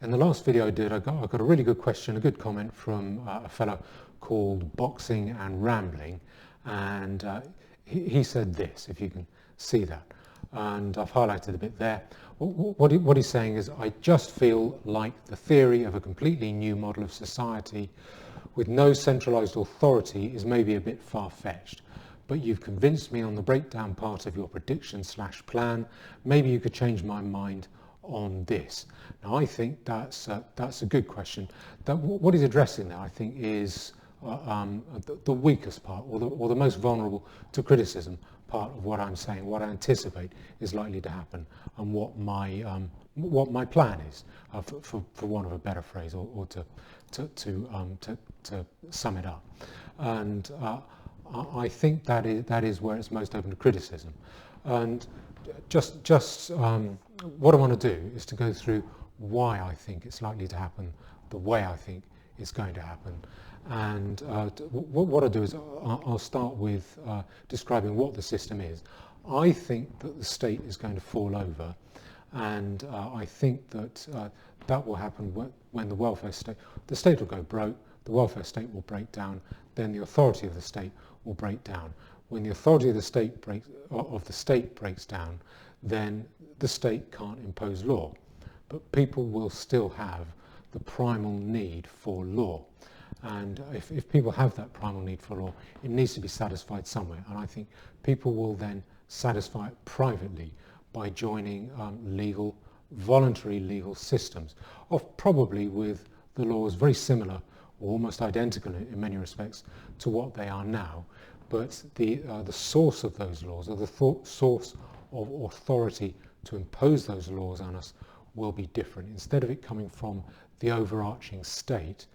In the last video I did, I got a really good question, a good comment from a fellow called Boxingandrambling, and he said this, if you can see that, and I've highlighted a bit there. What he's saying is, I just feel like the theory of a completely new model of society with no centralised authority is maybe a bit far-fetched, but you've convinced me on the breakdown part of your prediction/plan. Maybe you could change my mind on this. Now, I think that's a good question. What he's addressing there, I think, is the weakest part, or the most vulnerable to criticism part of what I'm saying, what I anticipate is likely to happen, and what my plan is, for want of a better phrase, or to sum it up. And I think that is where it's most open to criticism. And just what I want to do is to go through why I think it's likely to happen the way I think it's going to happen. And what I'll do is I'll start with describing what the system is. I think that the state is going to fall over, and I think that that will happen when the state will go broke, the welfare state will break down, then the authority of the state will break down. When the authority of the state breaks down, then the state can't impose law, but people will still have the primal need for law. And if people have that primal need for law, it needs to be satisfied somewhere. And I think people will then satisfy it privately by joining voluntary legal systems, probably with the laws very similar or almost identical in many respects to what they are now. But the source of those laws, or the source of authority to impose those laws on us, will be different. Instead of it coming from the overarching state,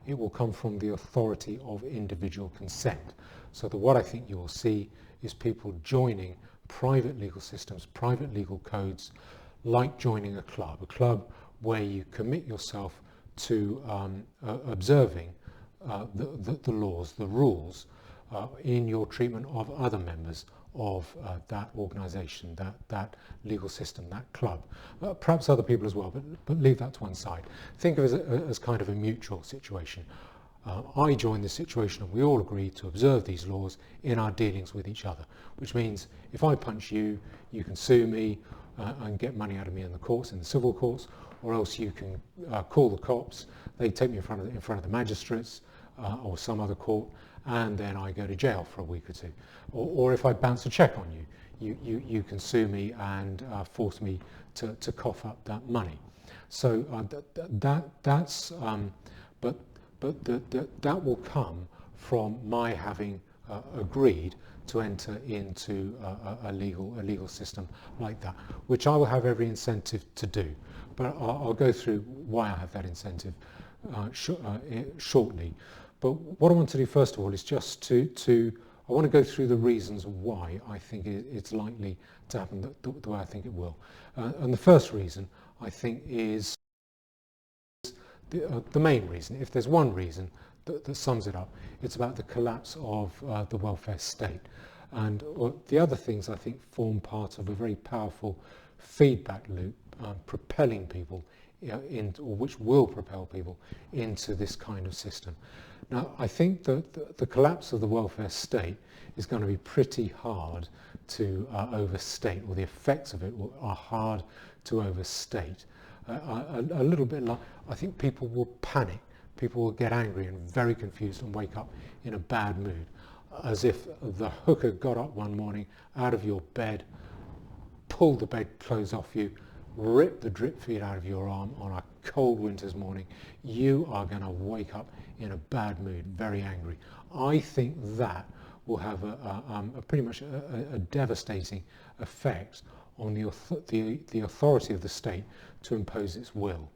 it will come from the authority of individual consent. So what I think you will see is people joining private legal systems, private legal codes, like joining a club where you commit yourself to observing the laws, the rules, in your treatment of other members of that organisation, that legal system, that club. Perhaps other people as well, but leave that to one side. Think of it as kind of a mutual situation. I join this situation and we all agree to observe these laws in our dealings with each other, which means if I punch you, you can sue me and get money out of me in the courts, in the civil courts, or else you can call the cops, they take me in front of the magistrates or some other court, and then I go to jail for a week or two. Or if I bounce a cheque on you, you can sue me and force me to cough up that money. So that will come from my having agreed to enter into a legal system like that, which I will have every incentive to do. But I'll go through why I have that incentive shortly. But what I want to do first of all is just I want to go through the reasons why I think it's likely to happen the way I think it will. And the first reason, I think, is the main reason. If there's one reason that sums it up, it's about the collapse of the welfare state. And the other things, I think, form part of a very powerful feedback loop, propelling people or which will propel people into this kind of system. Now, I think that the collapse of the welfare state is going to be pretty hard to overstate, or the effects of it are hard to overstate. A little bit like, I think people will panic, people will get angry and very confused and wake up in a bad mood, as if the hooker got up one morning out of your bed, pulled the bedclothes off you, ripped the drip feed out of your arm on a cold winter's morning. You are going to wake up in a bad mood, very angry. I think that will have a pretty much a devastating effect on the authority of the state to impose its will.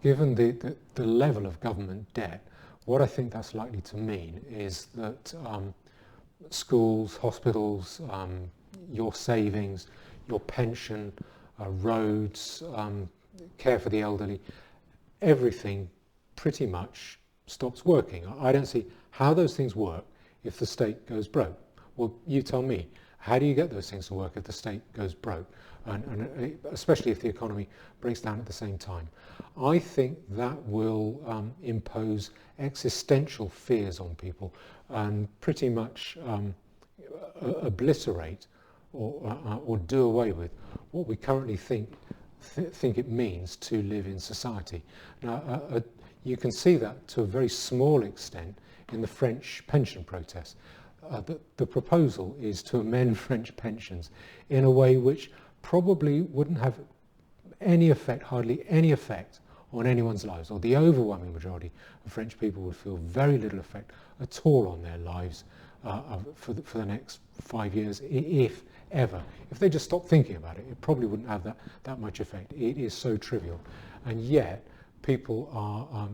Given the level of government debt, what I think that's likely to mean is that schools, hospitals, your savings, your pension, roads, care for the elderly, everything pretty much stops working. I don't see how those things work if the state goes broke. Well, you tell me. How do you get those things to work if the state goes broke, and especially if the economy breaks down at the same time? I think that will impose existential fears on people and pretty much obliterate or do away with what we currently think it means to live in society. Now, you can see that to a very small extent in the French pension protest. The proposal is to amend French pensions in a way which probably wouldn't have any effect, hardly any effect, on anyone's lives, or the overwhelming majority of French people would feel very little effect at all on their lives for the next 5 years, if ever. If they just stopped thinking about it, it probably wouldn't have that much effect. It is so trivial. And yet, people are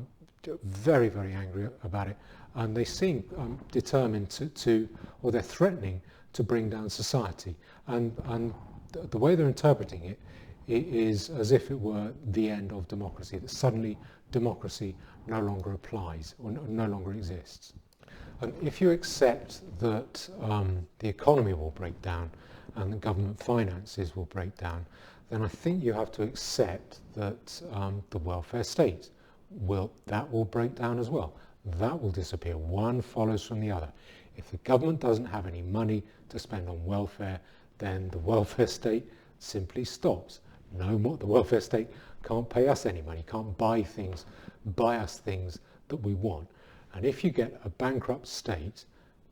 very, very angry about it, and they seem determined to, or they're threatening to bring down society. And the way they're interpreting it is as if it were the end of democracy, that suddenly democracy no longer applies or no longer exists. And if you accept that the economy will break down and the government finances will break down, then I think you have to accept that the welfare state will break down as well. That will disappear. One follows from the other. If the government doesn't have any money to spend on welfare, then the welfare state simply stops. No more. The welfare state can't pay us any money, can't buy us things that we want. And if you get a bankrupt state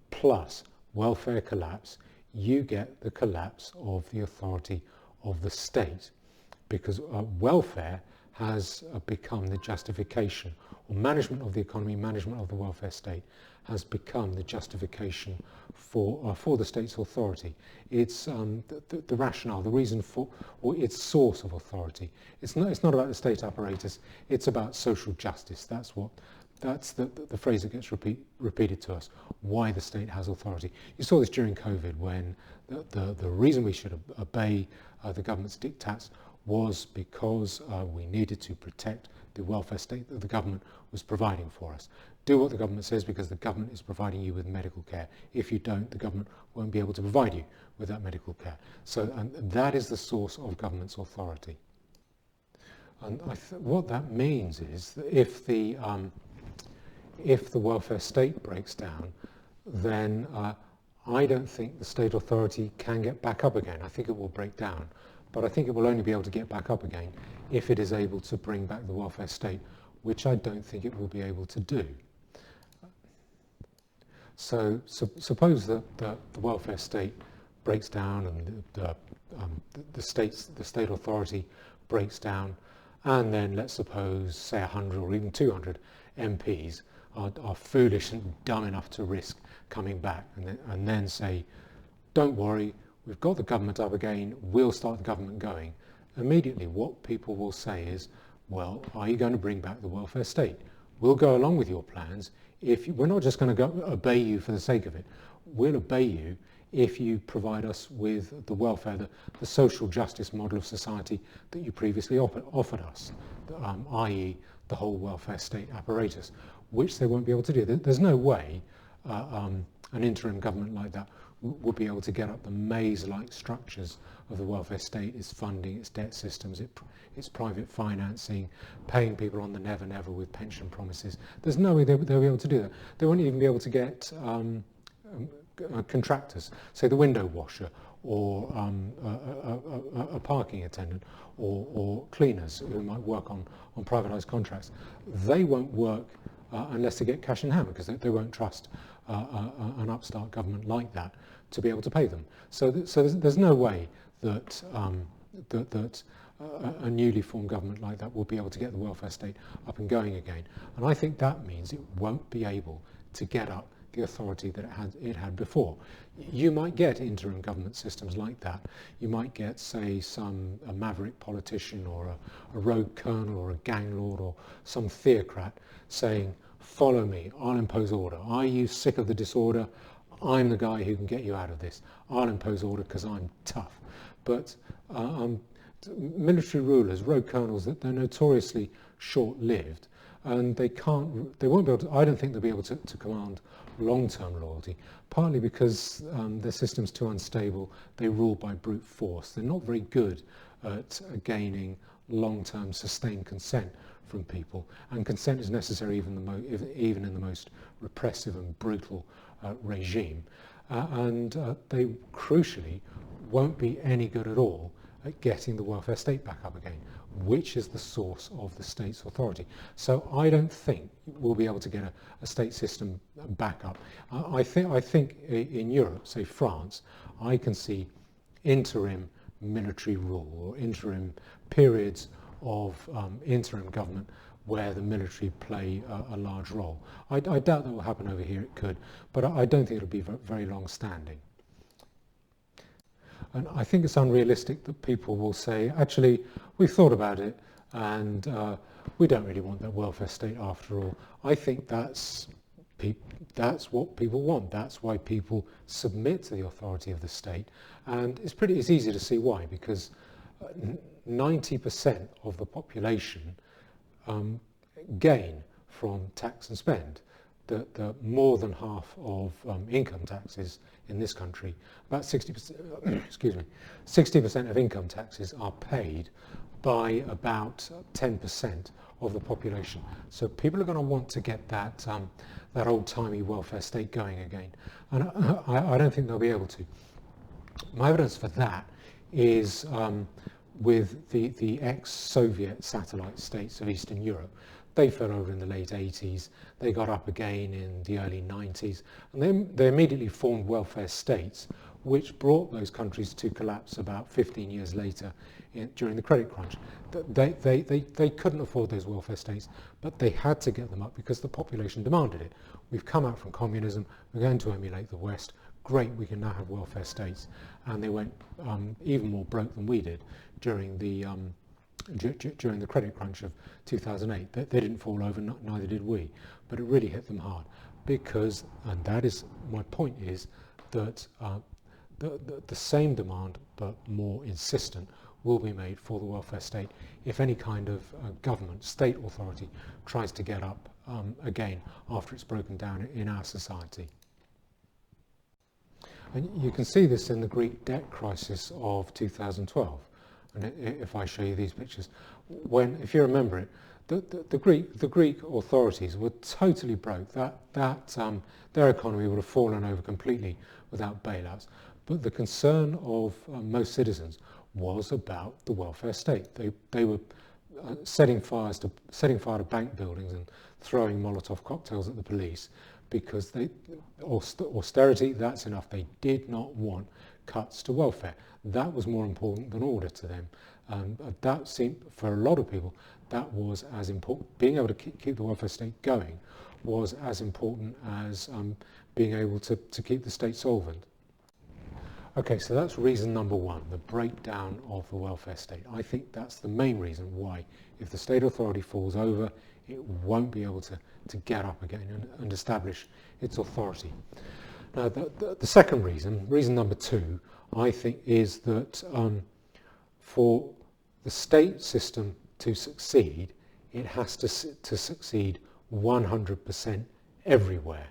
plus welfare collapse, you get the collapse of the authority of the state, because welfare has become the justification, or management of the economy, management of the welfare state has become the justification for the state's authority. It's the rationale, the reason for, or its source of authority. It's not about the state apparatus, it's about social justice. That's the phrase that gets repeated to us, why the state has authority. You saw this during COVID, when the reason we should obey the government's diktats was because we needed to protect the welfare state that the government was providing for us. Do what the government says because the government is providing you with medical care. If you don't, the government won't be able to provide you with that medical care. So and that is the source of government's authority. And what that means is that if the welfare state breaks down, then I don't think the state authority can get back up again. I think it will break down, but I think it will only be able to get back up again if it is able to bring back the welfare state, which I don't think it will be able to do. So suppose that the welfare state breaks down and the state authority breaks down, and then let's suppose, say, 100 or even 200 MPs are foolish and dumb enough to risk coming back and then say, don't worry, we've got the government up again, we'll start the government going. Immediately what people will say is, well, are you going to bring back the welfare state? We'll go along with your plans. We're not just going to obey you for the sake of it. We'll obey you if you provide us with the welfare, the social justice model of society that you previously offered us, i.e. the whole welfare state apparatus, which they won't be able to do. There's no way an interim government like that would be able to get up the maze-like structures of the welfare state, its funding, its debt systems, its private financing, paying people on the never-never with pension promises. There's no way they'll be able to do that. They won't even be able to get contractors, say the window washer, or a parking attendant, or cleaners who might work on privatised contracts. They won't work unless they get cash in hand, because they won't trust an upstart government like that to be able to pay them. So there's no way that a newly formed government like that will be able to get the welfare state up and going again. And I think that means it won't be able to get up the authority that it had before. You might get interim government systems like that. You might get, say, a maverick politician or a rogue colonel or a gang lord or some theocrat saying, follow me, I'll impose order. Are you sick of the disorder? I'm the guy who can get you out of this. I'll impose order because I'm tough. But military rulers, rogue colonels, they're notoriously short-lived, and they won't be able to, I don't think they'll be able to command long-term loyalty, partly because their system's too unstable. They rule by brute force. They're not very good at gaining long-term sustained consent from people, and consent is necessary even in the most repressive and brutal regime. And they crucially won't be any good at all at getting the welfare state back up again, which is the source of the state's authority. So I don't think we'll be able to get a state system back up. I think in Europe, say France, I can see interim military rule or interim periods of interim government where the military play a large role. I doubt that will happen over here. It could, but I don't think it'll be very long standing. And I think it's unrealistic that people will say, actually, we've thought about it and we don't really want that welfare state after all. I think that's what people want. That's why people submit to the authority of the state. And it's easy to see why, because 90% of the population gain from tax and spend. The more than half of income taxes in this country, about 60%, excuse me, 60% of income taxes are paid by about 10% of the population. So people are going to want to get that old-timey welfare state going again, and I don't think they'll be able to. My evidence for that is with the ex-Soviet satellite states of Eastern Europe. They fell over in the late 80s, they got up again in the early 90s, and they immediately formed welfare states, which brought those countries to collapse about 15 years later during the credit crunch. They couldn't afford those welfare states, but they had to get them up because the population demanded it. We've come out from communism, we're going to emulate the West, great, we can now have welfare states. And they went even more broke than we did during the credit crunch of 2008. They didn't fall over, neither did we, but it really hit them hard because, and that is my point, is that the same demand but more insistent will be made for the welfare state if any kind of government, state authority tries to get up again after it's broken down in our society. And you can see this in the Greek debt crisis of 2012. And if I show you these pictures, if you remember it, the Greek authorities were totally broke. Their economy would have fallen over completely without bailouts. But the concern of most citizens was about the welfare state. They were setting fire to bank buildings and throwing Molotov cocktails at the police because austerity, that's enough. They did not want cuts to welfare. That was more important than order to them. That seemed, for a lot of people, that was as important. Being able to keep the welfare state going was as important as being able to keep the state solvent. Okay, so that's reason number one, the breakdown of the welfare state. I think that's the main reason why, if the state authority falls over, it won't be able to get up again and establish its authority. Now, the second reason number two, I think, is that for the state system to succeed, it has to succeed 100% everywhere.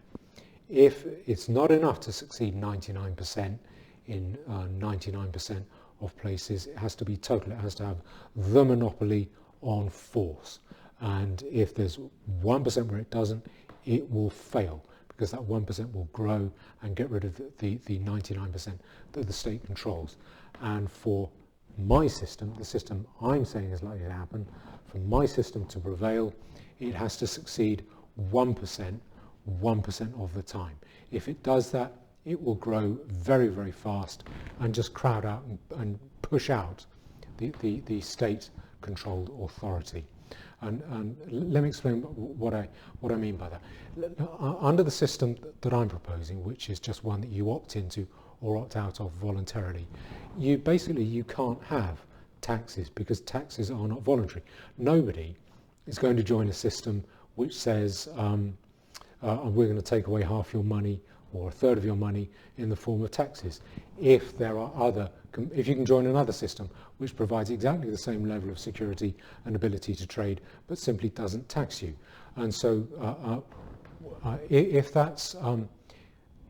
If it's not enough to succeed 99% in 99% of places, it has to be total. It has to have the monopoly on force. And if there's 1% where it doesn't, it will fail, because that 1% will grow and get rid of the 99% that the state controls. And for my system, the system I'm saying is likely to happen, for my system to prevail, it has to succeed 1% of the time. If it does that, it will grow very, very fast and just crowd out and push out the state-controlled authority. And let me explain what I mean by that. Under the system that I'm proposing, which is just one that you opt into or opt out of voluntarily, you can't have taxes because taxes are not voluntary. Nobody is going to join a system which says we're going to take away half your money or a third of your money in the form of taxes. If you can join another system which provides exactly the same level of security and ability to trade, but simply doesn't tax you. And so if that's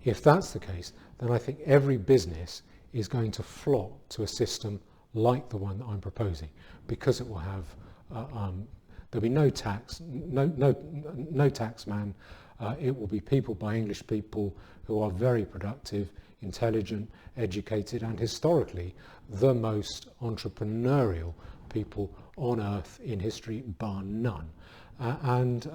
If that's the case, then I think every business is going to flock to a system like the one that I'm proposing, because it will have there'll be no tax, no tax man. It will be people by English people who are very productive, intelligent, educated, and historically the most entrepreneurial people on earth in history, bar none. And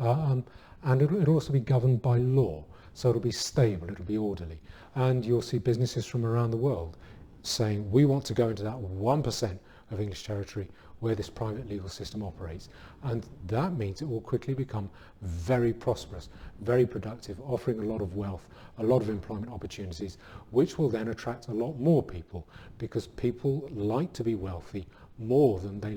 it'll also be governed by law. So it'll be stable, it'll be orderly. And you'll see businesses from around the world saying, we want to go into that 1% of English territory where this private legal system operates. And that means it will quickly become very prosperous, very productive, offering a lot of wealth, a lot of employment opportunities, which will then attract a lot more people, because people like to be wealthy more than they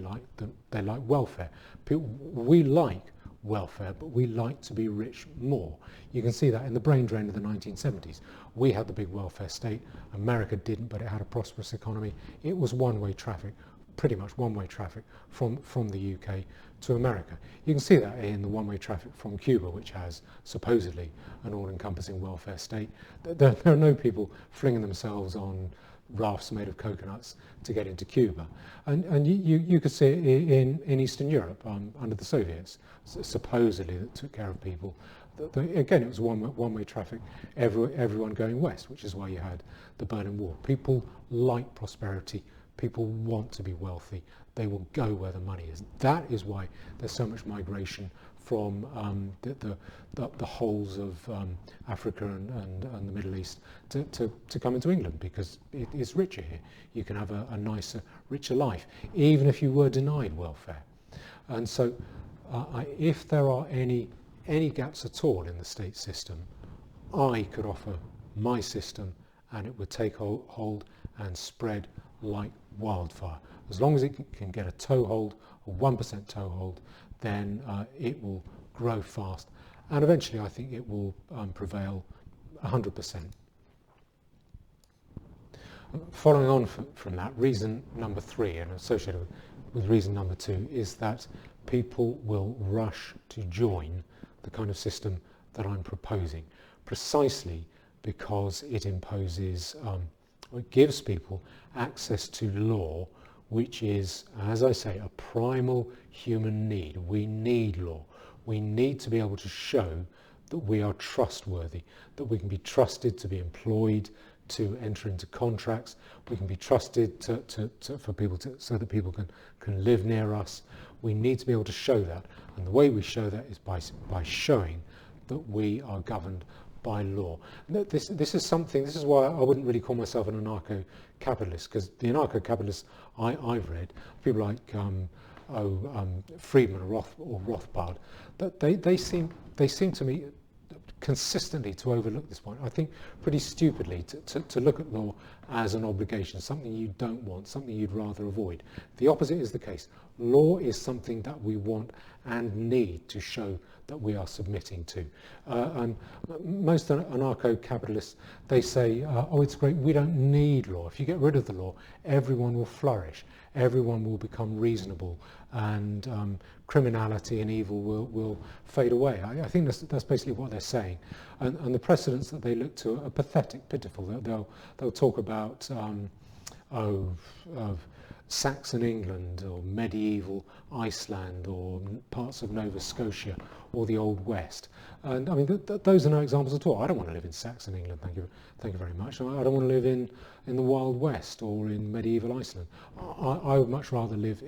like welfare. We like welfare, but we like to be rich more. You can see that in the brain drain of the 1970s. We had the big welfare state. America didn't, but it had a prosperous economy. It was one-way traffic, pretty much one-way traffic from the UK to America. You can see that in the one-way traffic from Cuba, which has supposedly an all-encompassing welfare state. There are no people flinging themselves on rafts made of coconuts to get into Cuba. And you could see it in Eastern Europe under the Soviets, supposedly, that took care of people. Again, it was one-way traffic, everyone going west, which is why you had the Berlin Wall. People like prosperity. People want to be wealthy. They will go where the money is. That is why there's so much migration from the wholes of Africa and the Middle East to come into England, because it is richer here. You can have a nicer, richer life, even if you were denied welfare. And so if there are any gaps at all in the state system, I could offer my system and it would take hold and spread like wildfire. As long as it can get a toehold, a 1% toehold, then it will grow fast, and eventually I think it will prevail 100%. Following on from that, reason number 3, and associated with reason number 2, is that people will rush to join the kind of system that I'm proposing, precisely because it imposes, it gives people access to law, which is, as I say, a primal human need. We need law. We need to be able to show that we are trustworthy, that we can be trusted to be employed, to enter into contracts. We can be trusted for people so that people can live near us. We need to be able to show that, and the way we show that is by showing that we are governed by law. This is why I wouldn't really call myself an anarcho-capitalist, because the anarcho-capitalists I've read, people like Friedman or Rothbard, that they seem to me consistently to overlook this point. I think pretty stupidly to look at law as an obligation, something you don't want, something you'd rather avoid. The opposite is the case. Law is something that we want and need to show that we are submitting to. And most anarcho-capitalists, they say, oh, it's great, we don't need law. If you get rid of the law, everyone will flourish, everyone will become reasonable, and criminality and evil will fade away. I think that's basically what they're saying. And the precedents that they look to are pathetic, pitiful. They'll talk about Saxon England or medieval Iceland or parts of Nova Scotia or the Old West. And I mean, those are no examples at all. I don't want to live in Saxon England, thank you very much. I don't want to live in the Wild West or in medieval Iceland. I would much rather live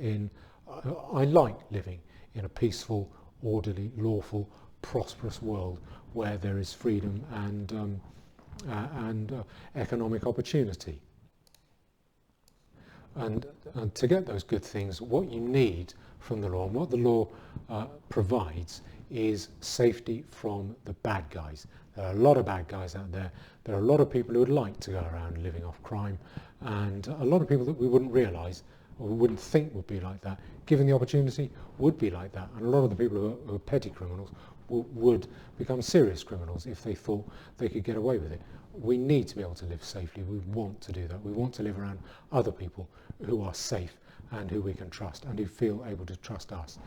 I like living in a peaceful, orderly, lawful, prosperous world where there is freedom and economic opportunity. And to get those good things, what you need from the law, and what the law provides, is safety from the bad guys. There are a lot of bad guys out there. There are a lot of people who would like to go around living off crime, and a lot of people that we wouldn't realise or we wouldn't think would be like that, given the opportunity, would be like that. And a lot of the people who are petty criminals would become serious criminals if they thought they could get away with it. We need to be able to live safely. We want to do that. We want to live around other people who are safe and who we can trust and who feel able to trust us.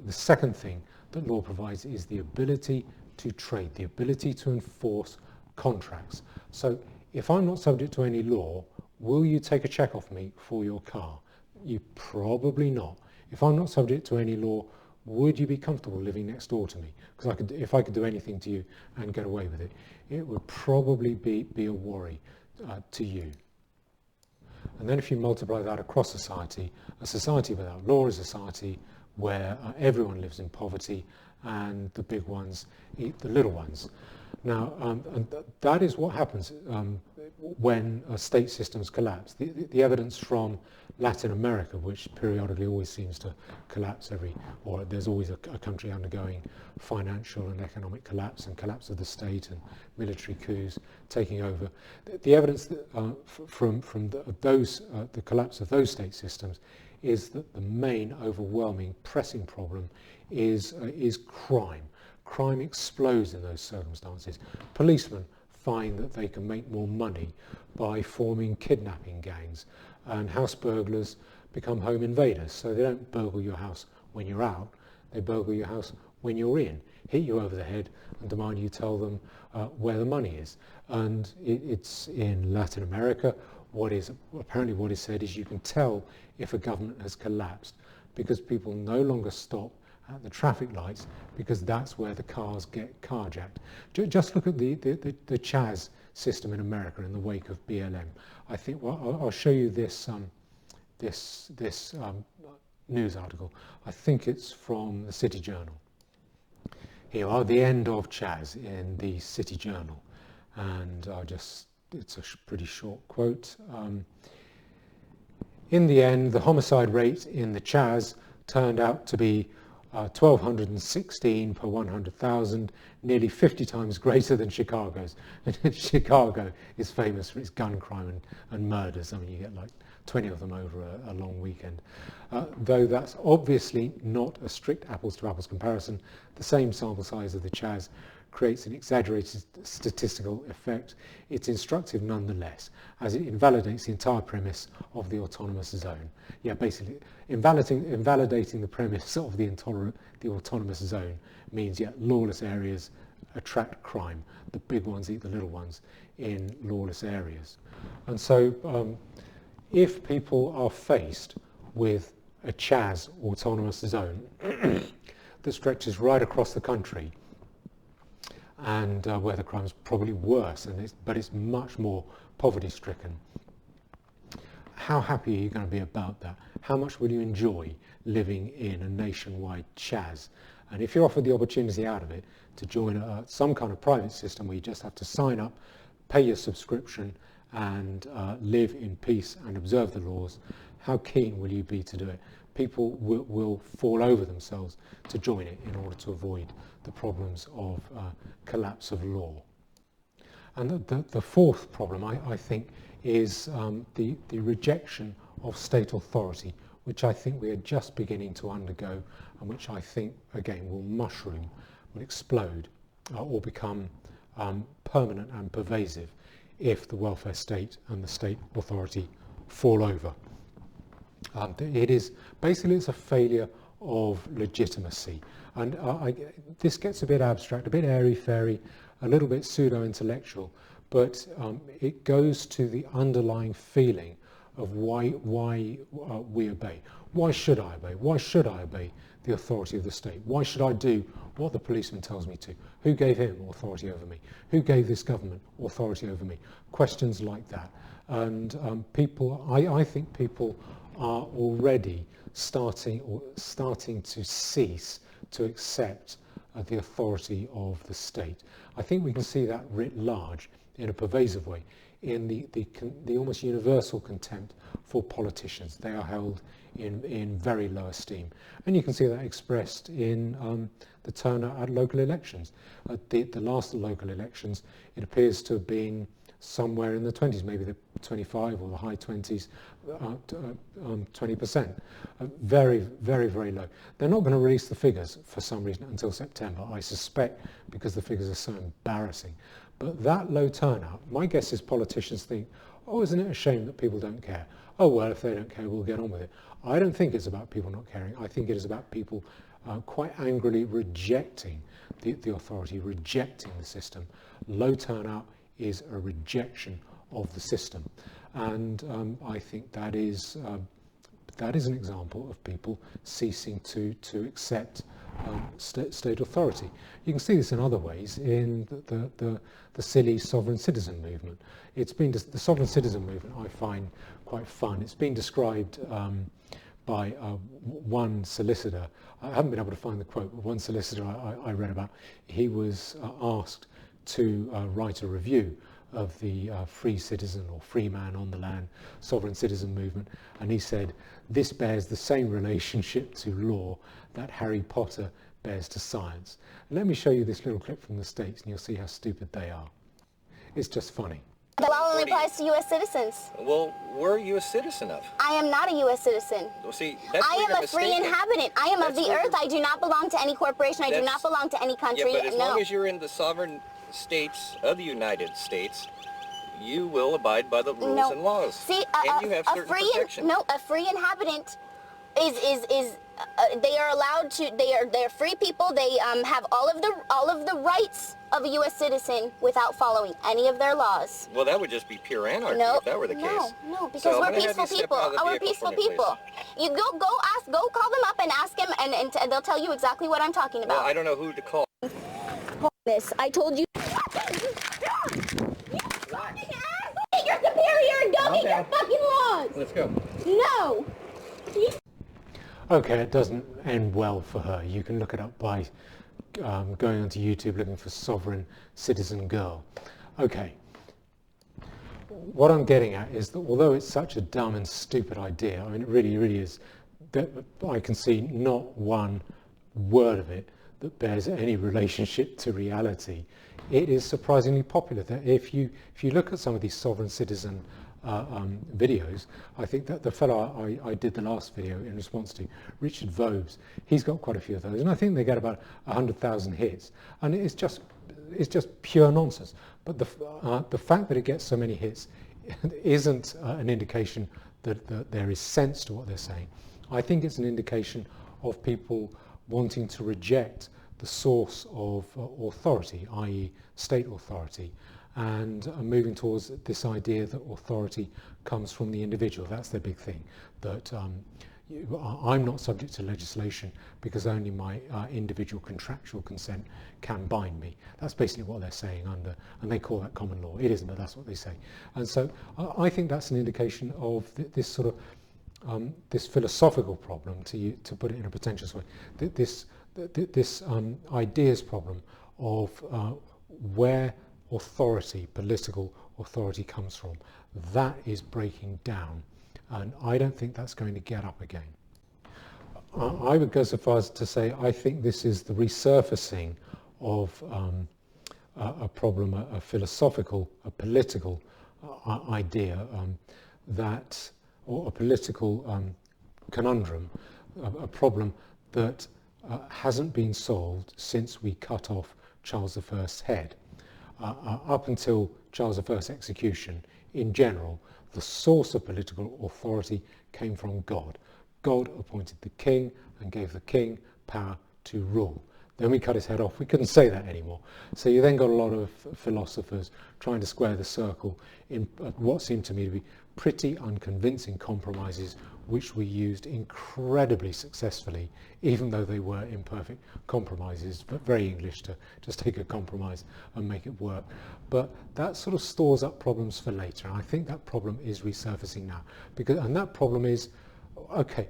The second thing that law provides is the ability to trade, the ability to enforce contracts. So if I'm not subject to any law, will you take a check off me for your car? You probably not. If I'm not subject to any law, would you be comfortable living next door to me? Because if I could do anything to you and get away with it, it would probably be a worry to you. And then if you multiply that across society, a society without law is a society where everyone lives in poverty and the big ones eat the little ones. Now, that is what happens when state systems collapse. The evidence from Latin America, which periodically always seems to collapse or there's always a country undergoing financial and economic collapse and collapse of the state and military coups taking over. The evidence that, from the collapse of those state systems is that the main overwhelming pressing problem is crime. Crime explodes in those circumstances. Policemen find that they can make more money by forming kidnapping gangs, and house burglars become home invaders. So they don't burgle your house when you're out, they burgle your house when you're in, hit you over the head and demand you tell them where the money is. And it's in Latin America, what is said is you can tell if a government has collapsed because people no longer stop at the traffic lights because that's where the cars get carjacked. Just look at the Chaz system in America in the wake of BLM. I think, well, I'll show you this news article. I think it's from the City Journal. Here are the end of Chaz in the City Journal, and it's a pretty short quote. In the end, the homicide rate in the Chaz turned out to be 1,216 per 100,000, nearly 50 times greater than Chicago's. And Chicago is famous for its gun crime and murders. I mean, you get like 20 of them over a long weekend. Though that's obviously not a strict apples to apples comparison, the same sample size of the Chaz creates an exaggerated statistical effect. It's instructive nonetheless, as it invalidates the entire premise of the autonomous zone. Yeah, basically, invalidating the premise of the autonomous zone means, yeah, lawless areas attract crime. The big ones eat the little ones in lawless areas. And so if people are faced with a Chaz autonomous zone that stretches right across the country, and where the crime's probably worse, but it's much more poverty-stricken, how happy are you going to be about that? How much will you enjoy living in a nationwide Chaz? And if you're offered the opportunity out of it to join some kind of private system where you just have to sign up, pay your subscription, and live in peace and observe the laws, how keen will you be to do it? People will fall over themselves to join it in order to avoid the problems of collapse of law. And the fourth problem, I think, is the rejection of state authority, which I think we are just beginning to undergo, and which I think, again, will mushroom, will explode, or become permanent and pervasive if the welfare state and the state authority fall over. It's a failure of legitimacy. And this gets a bit abstract, a bit airy-fairy, a little bit pseudo-intellectual, but it goes to the underlying feeling of why we obey. Why should I obey? Why should I obey the authority of the state? Why should I do what the policeman tells me to? Who gave him authority over me? Who gave this government authority over me? Questions like that. And I think people are already starting to cease to accept the authority of the state. I think we can see that writ large in a pervasive way in the almost universal contempt for politicians. They are held in very low esteem. And you can see that expressed in the turnout at local elections. At the last local elections, it appears to have been somewhere in the 20s, maybe the 25 or the high 20s, 20%. Very, very, very low. They're not going to release the figures for some reason until September, I suspect, because the figures are so embarrassing. But that low turnout, my guess is politicians think, oh, isn't it a shame that people don't care? Oh, well, if they don't care, we'll get on with it. I don't think it's about people not caring. I think it is about people quite angrily rejecting the authority, rejecting the system. Low turnout is a rejection of the system. And I think that is an example of people ceasing to accept state authority. You can see this in other ways in the silly sovereign citizen movement. The sovereign citizen movement I find quite fun. It's been described by one solicitor. I haven't been able to find the quote, but one solicitor I read about, he was asked to write a review of the free citizen or free man on the land sovereign citizen movement, and he said, this bears the same relationship to law that Harry Potter bears to science. And let me show you this little clip from the States and you'll see how stupid they are. It's just funny. The law only applies to U.S. citizens. Well, where are you a citizen of? I am not a U.S. citizen. Well, see, that's I am a free inhabitant. I am of the earth. I do not belong to any corporation. I do not belong to any country. Yeah, but as long as you're in the sovereign states of the United States, you will abide by the rules and laws. See, and you have certain protections. A free inhabitant they are allowed to. They're free people. They have all of the rights of a U.S. citizen without following any of their laws. Well, that would just be pure anarchy if that were the case. No, because we're peaceful people. We're peaceful people. You go call them up and ask them, and they'll tell you exactly what I'm talking about. Well, I don't know who to call. This, I told you. You're superior and don't eat your fucking laws. Let's go. No. Okay, it doesn't end well for her. You can look it up by going onto YouTube looking for sovereign citizen girl. Okay. What I'm getting at is that although it's such a dumb and stupid idea, I mean it really is, that I can see not one word of it that bears any relationship to reality. It is surprisingly popular. That if you look at some of these sovereign citizen videos, I think that the fellow I did the last video in response to, Richard Vobes, he's got quite a few of those, and I think they get about 100,000 hits, and it's just pure nonsense. But the fact that it gets so many hits isn't an indication that there is sense to what they're saying. I think it's an indication of people wanting to reject the source of authority, i.e. state authority, and moving towards this idea that authority comes from the individual. That's their big thing, that I'm not subject to legislation because only my individual contractual consent can bind me. That's basically what they're saying and they call that common law. It isn't, but that's what they say. And so I think that's an indication of this sort of this philosophical problem, to put it in a pretentious way, this ideas problem of where authority, political authority, comes from. That is breaking down, and I don't think that's going to get up again. I would go so far as to say I think this is the resurfacing of a problem, a philosophical, a political idea or a political conundrum, a problem that hasn't been solved since we cut off Charles I's head. Up until Charles I's execution, in general, the source of political authority came from God. God appointed the king and gave the king power to rule. Then we cut his head off. We couldn't say that anymore. So you then got a lot of philosophers trying to square the circle in what seemed to me to be pretty unconvincing compromises, which we used incredibly successfully, even though they were imperfect compromises, but very English to just take a compromise and make it work. But that sort of stores up problems for later, and I think that problem is resurfacing now. And that problem is, okay,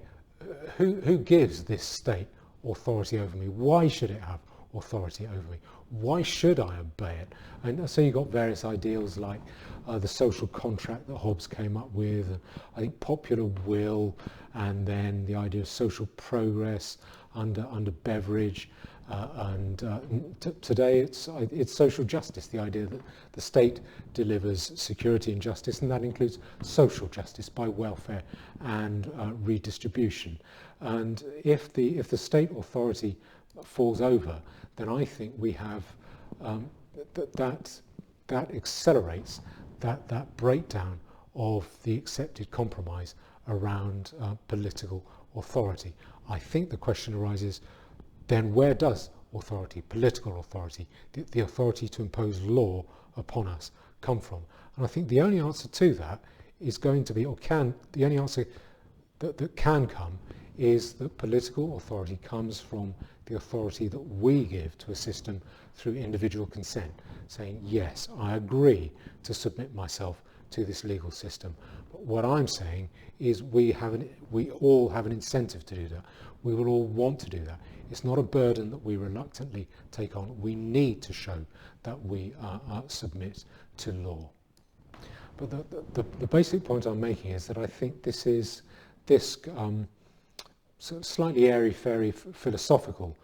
who gives this state authority over me? Why should it have authority over me? Why should I obey it? And so you've got various ideals like the social contract that Hobbes came up with, and I think popular will, and then the idea of social progress under Beveridge, today it's social justice, the idea that the state delivers security and justice, and that includes social justice by welfare and redistribution. And if the state authority falls over, then I think we have that accelerates that breakdown of the accepted compromise around political authority. I think the question arises, then where does authority, political authority, the authority to impose law upon us, come from? And I think the only answer to that is going to be, the only answer that can come is that political authority comes from the authority that we give to a system through individual consent, saying, yes, I agree to submit myself to this legal system. But what I'm saying is we all have an incentive to do that. We will all want to do that. It's not a burden that we reluctantly take on. We need to show that we submit to law. But the basic point I'm making is that I think this sort of slightly airy-fairy philosophical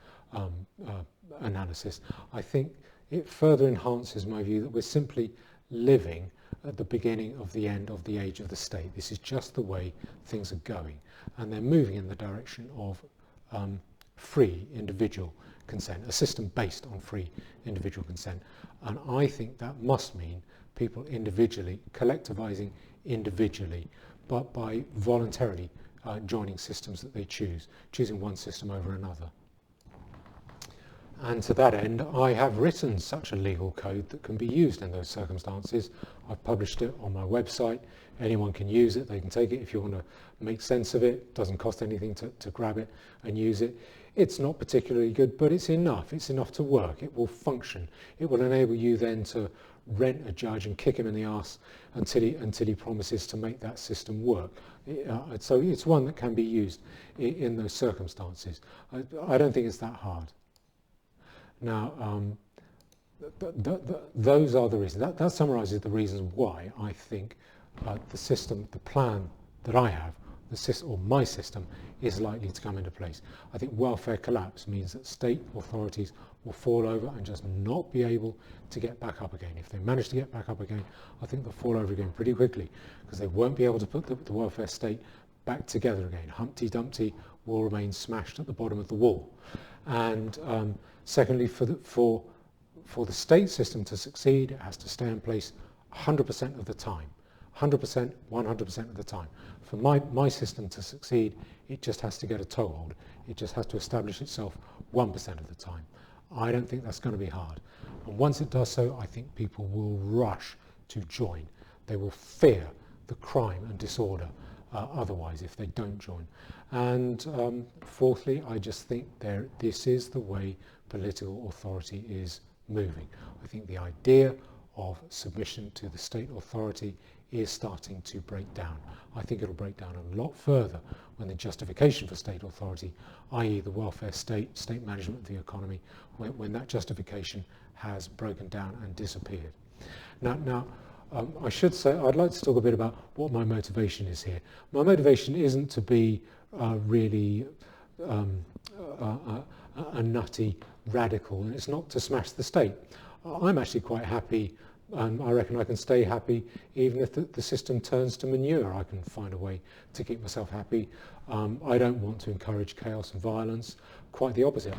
analysis, I think it further enhances my view that we're simply living at the beginning of the end of the age of the state. This is just the way things are going, and they're moving in the direction of free individual consent, a system based on free individual consent. And I think that must mean people individually, collectivizing individually, but by voluntarily joining systems that they choosing one system over another. And to that end, I have written such a legal code that can be used in those circumstances. I've published it on my website. Anyone can use it. They can take it if you want to make sense of it. It doesn't cost anything to grab it and use it. It's not particularly good, but it's enough. It's enough to work. It will function. It will enable you then to rent a judge and kick him in the arse until he promises to make that system work. So it's one that can be used in those circumstances. I don't think it's that hard. Now, those are the reasons. That summarises the reasons why I think the plan that I have, my system, is likely to come into place. I think welfare collapse means that state authorities will fall over and just not be able to get back up again. If they manage to get back up again, I think they'll fall over again pretty quickly, because they won't be able to put the welfare state back together again. Humpty Dumpty will remain smashed at the bottom of the wall. And secondly, for the state system to succeed, it has to stay in place 100% of the time. 100%, 100% of the time. For my system to succeed, it just has to get a toehold. It just has to establish itself 1% of the time. I don't think that's going to be hard. And once it does so, I think people will rush to join. They will fear the crime and disorder otherwise if they don't join. And fourthly, I just think this is the way political authority is moving. I think the idea of submission to the state authority is starting to break down. I think it'll break down a lot further when the justification for state authority, i.e. the welfare state, state management of the economy, when that justification has broken down and disappeared. Now, I should say, I'd like to talk a bit about what my motivation is here. My motivation isn't to be really a nutty radical, and it's not to smash the state. I'm actually quite happy, and I reckon I can stay happy even if the system turns to manure. I can find a way to keep myself happy. I don't want to encourage chaos and violence. Quite the opposite.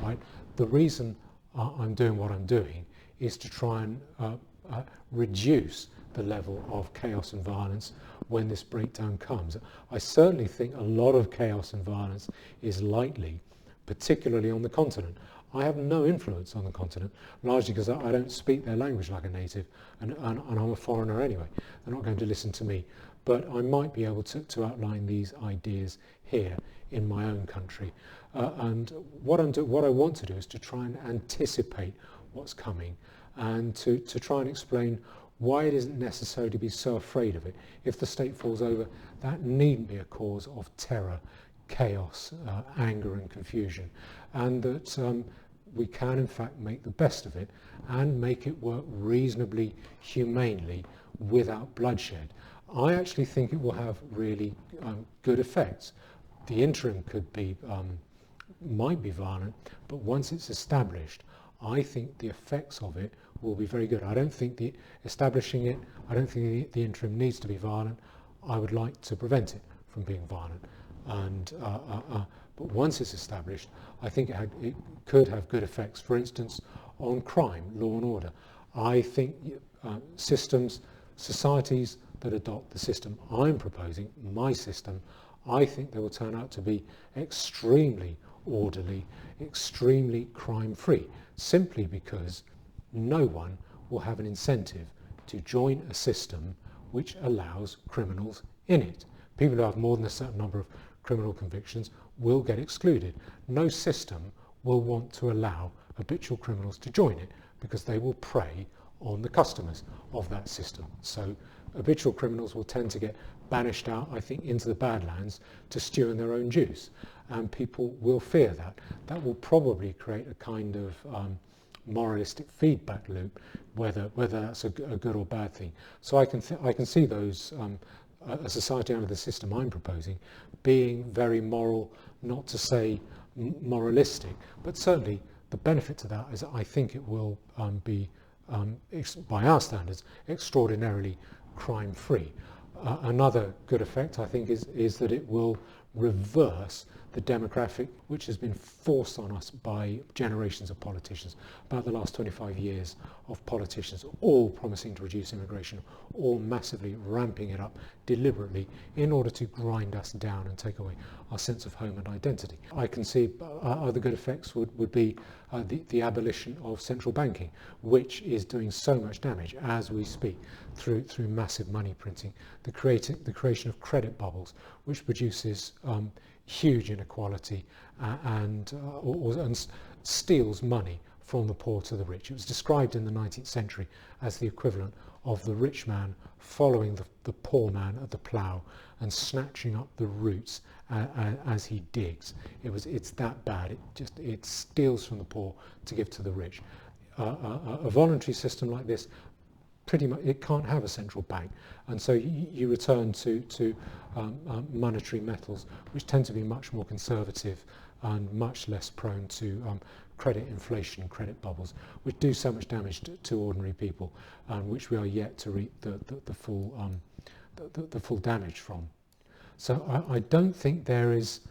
The reason I'm doing what I'm doing is to try and reduce the level of chaos and violence when this breakdown comes. I certainly think a lot of chaos and violence is likely, particularly on the continent. I have no influence on the continent, largely because I don't speak their language like a native, and I'm a foreigner anyway. They're not going to listen to me. But I might be able to outline these ideas here in my own country. And what I want to do is to try and anticipate what's coming, and to try and explain why it isn't necessary to be so afraid of it. If the state falls over, that needn't be a cause of terror, chaos, anger and confusion, and that we can in fact make the best of it and make it work reasonably humanely without bloodshed. I actually think it will have really good effects. The interim might be violent, but once it's established, I think the effects of it will be very good. I don't think the interim needs to be violent. I would like to prevent it from being violent. And but once it's established, I think it could have good effects, for instance, on crime, law and order. I think societies that adopt the system I'm proposing, my system, I think they will turn out to be extremely orderly, extremely crime-free, simply because no one will have an incentive to join a system which allows criminals in it. People who have more than a certain number of criminal convictions will get excluded. No system will want to allow habitual criminals to join it because they will prey on the customers of that system. So habitual criminals will tend to get banished out, I think, into the Badlands to stew in their own juice. And people will fear that. That will probably create a kind of moralistic feedback loop, whether that's a good or bad thing. So I can see those, a society under the system I'm proposing, being very moral, not to say moralistic, but certainly the benefit to that is I think it will be, by our standards, extraordinarily crime-free. Another good effect, I think, is that it will reverse the demographic which has been forced on us by generations of politicians. About the last 25 years of politicians all promising to reduce immigration, all massively ramping it up deliberately in order to grind us down and take away our sense of home and identity. I can see other good effects would be the abolition of central banking, which is doing so much damage as we speak through massive money printing, the creation of credit bubbles, which produces huge inequality and steals money from the poor to the rich. It was described in the 19th century as the equivalent of the rich man following the poor man at the plough and snatching up the roots as he digs. It's that bad. It steals from the poor to give to the rich. A voluntary system like this, pretty much, it can't have a central bank, and so you return to monetary metals, which tend to be much more conservative and much less prone to credit inflation and credit bubbles, which do so much damage to ordinary people, and which we are yet to reap the full damage from. So I don't think there is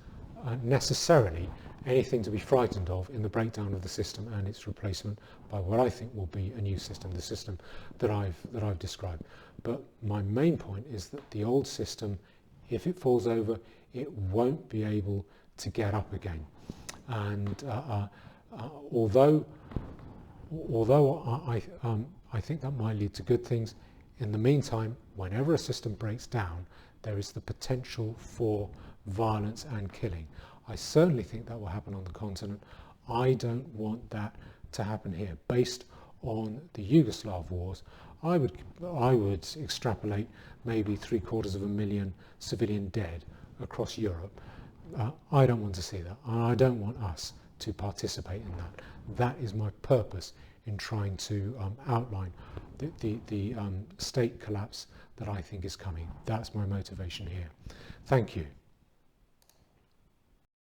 necessarily anything to be frightened of in the breakdown of the system and its replacement by what I think will be a new system, the system that I've described. But my main point is that the old system, if it falls over, it won't be able to get up again. And although I think that might lead to good things, in the meantime, whenever a system breaks down, there is the potential for violence and killing. I certainly think that will happen on the continent. I don't want that to happen here. Based on the Yugoslav wars, I would extrapolate maybe 750,000 civilian dead across Europe. I don't want to see that, and I don't want us to participate in that. That is my purpose in trying to outline the state collapse that I think is coming. That's my motivation here. Thank you.